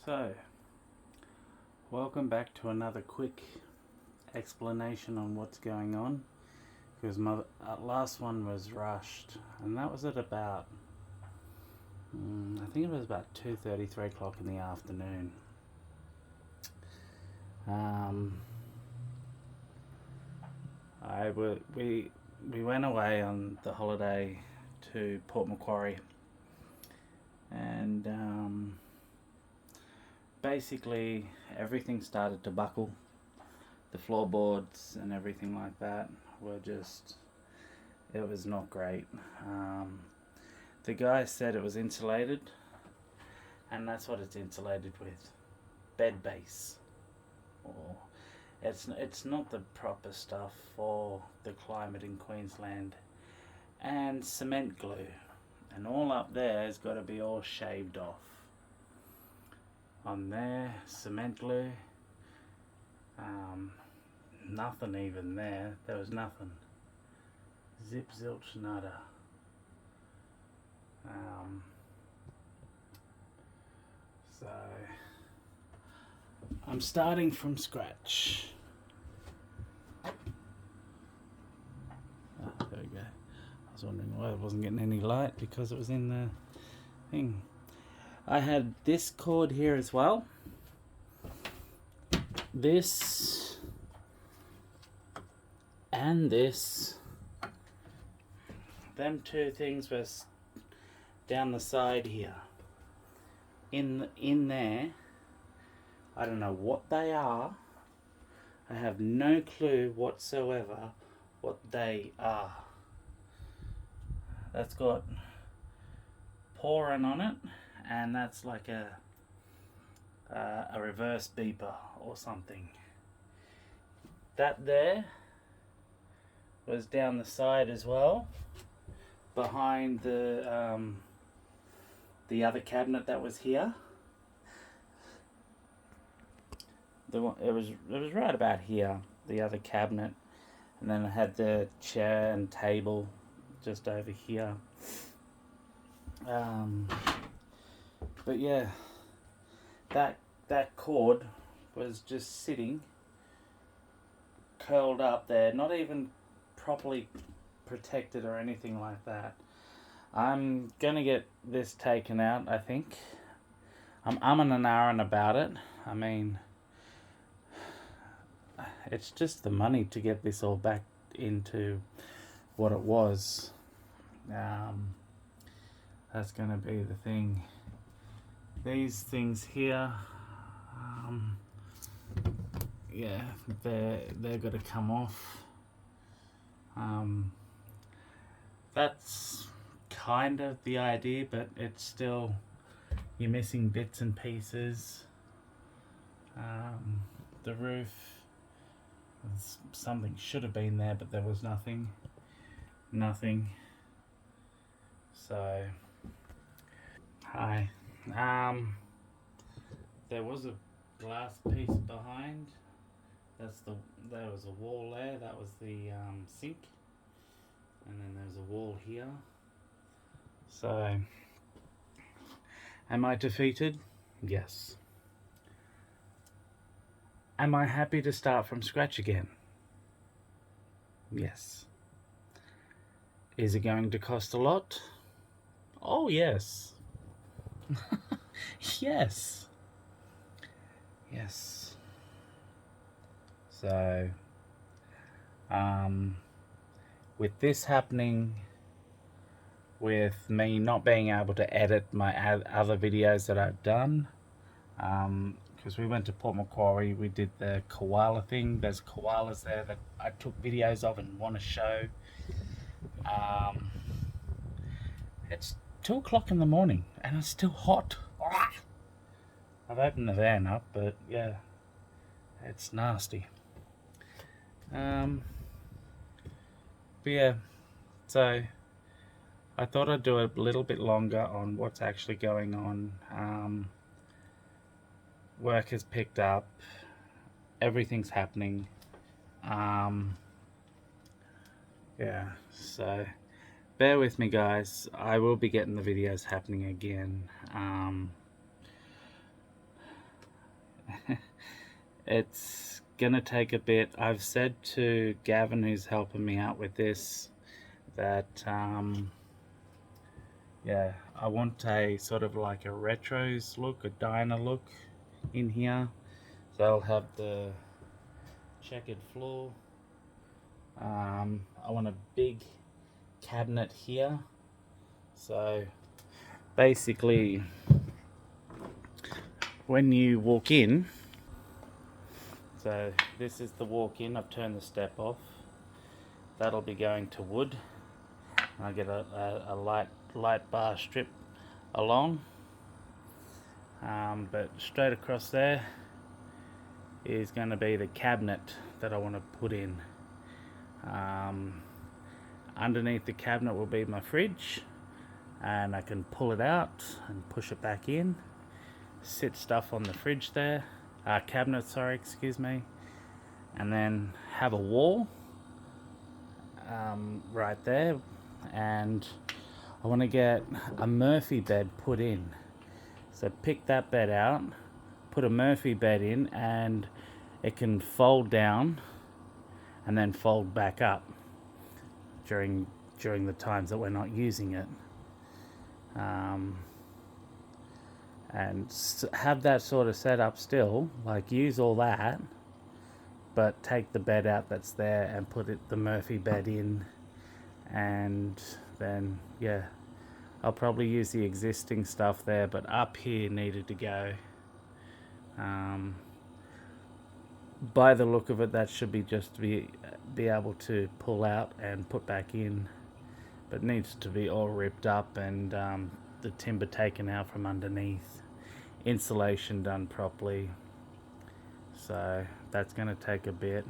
So, welcome back to another quick explanation on what's going on, because my last one was rushed, and that was at about, I think it was about 2:30, 3 o'clock in the afternoon. We went away on the holiday to Port Macquarie, and basically everything started to buckle. The floorboards and everything like that were just, it was not great. The guy said it was insulated, and that's what it's insulated with, bed base, or it's not the proper stuff for the climate in Queensland, and cement glue, and all up there has got to be all shaved off. On there, cement glue, nothing even there. There was nothing. Zip zilch nada. So I'm starting from scratch. There we go. I was wondering why I wasn't getting any light, because it was in the thing. I had this cord here as well. This and this. Them two things were down the side here. In there. I don't know what they are. I have no clue whatsoever what they are. That's got pouring on it, and that's like a reverse beeper or something. That there was down the side as well, behind the other cabinet that was here. It was right about here, the other cabinet, and then I had the chair and table just over here. But yeah, that cord was just sitting curled up there, not even properly protected or anything like that. I'm gonna get this taken out, I think. I'm umming and ahhing about it. I mean, it's just the money to get this all back into what it was. That's gonna be the thing. These things here, yeah, they're gonna come off. That's kind of the idea, but it's still, you're missing bits and pieces. The roof, something should have been there, but there was nothing. So, hi. There was a glass piece behind. There was a wall there. That was the sink, and then there's a wall here. So, am I defeated? Yes. Am I happy to start from scratch again? Yes. Is it going to cost a lot? Oh, yes. Yes. Yes. So, with this happening, with me not being able to edit my other videos that I've done, because we went to Port Macquarie, we did the koala thing. There's koalas there that I took videos of and want to show. It's 2 o'clock in the morning and it's still hot. I've opened the van up, but yeah, it's nasty. But yeah, so I thought I'd do a little bit longer on what's actually going on. Work has picked up, everything's happening. Yeah, so bear with me, guys. I will be getting the videos happening again. It's gonna take a bit. I've said to Gavin, who's helping me out with this, that yeah, I want a sort of like a retros look, a diner look in here. So I'll have the checkered floor. I want a big cabinet here. So basically, when you walk in, so this is the walk in. I've turned the step off. That'll be going to wood. I get a light bar strip along, but straight across there is going to be the cabinet that I want to put in. Underneath the cabinet will be my fridge, and I can pull it out and push it back in, sit stuff on the fridge there, cabinet, sorry, excuse me, and then have a wall right there. And I want to get a Murphy bed put in. So pick that bed out, put a Murphy bed in, and it can fold down and then fold back up during the times that we're not using it. And have that sort of setup still, like use all that, but take the bed out that's there and put the Murphy bed in. And then yeah, I'll probably use the existing stuff there, but up here needed to go. By the look of it, that should be just be able to pull out and put back in, but needs to be all ripped up and the timber taken out from underneath, insulation done properly. So that's going to take a bit.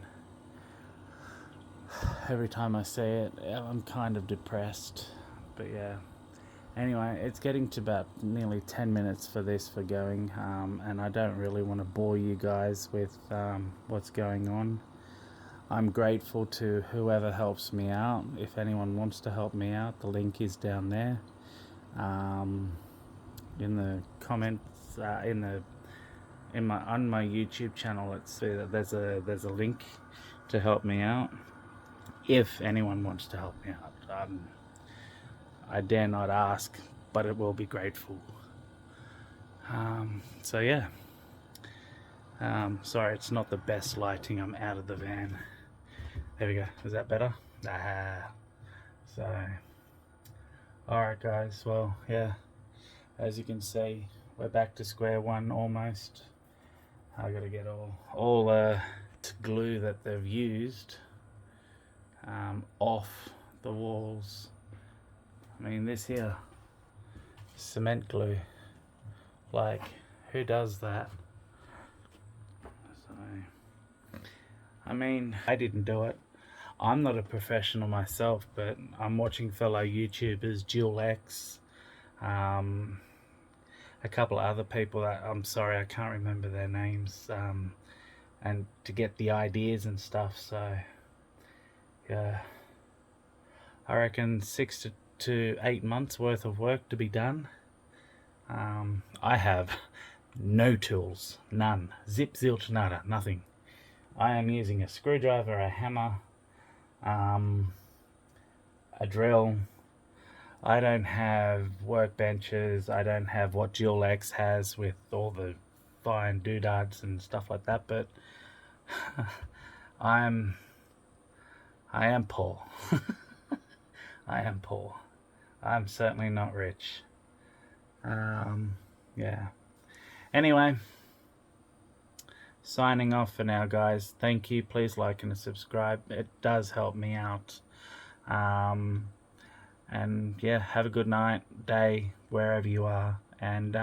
Every time I say it, I'm kind of depressed, but yeah. Anyway, it's getting to about nearly 10 minutes for going, and I don't really want to bore you guys with what's going on. I'm grateful to whoever helps me out. If anyone wants to help me out, the link is down there. In the comments, on my YouTube channel, there's a link to help me out. If anyone wants to help me out, I dare not ask, but it will be grateful. So yeah. Sorry, it's not the best lighting. I'm out of the van. There we go. Is that better? So, alright guys, well, yeah, as you can see, we're back to square one almost. I gotta get all glue that they've used off the walls. I mean, this here, cement glue, like, who does that? So, I mean, I didn't do it. I'm not a professional myself, but I'm watching fellow YouTubers, Jill X, a couple of other people that, I'm sorry, I can't remember their names, and to get the ideas and stuff. So yeah, I reckon 6 to 8 months worth of work to be done. I have no tools, none, zip zilch nada, nothing. I am using a screwdriver, a hammer, a drill. I don't have workbenches. I don't have what Jill X has with all the fine doodads and stuff like that, but I am poor. I am poor. I'm certainly not rich. Yeah. Anyway, signing off for now, guys. Thank you. Please like and subscribe. It does help me out. And yeah, have a good night, day, wherever you are. And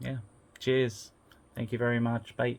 yeah, cheers. Thank you very much. Bye.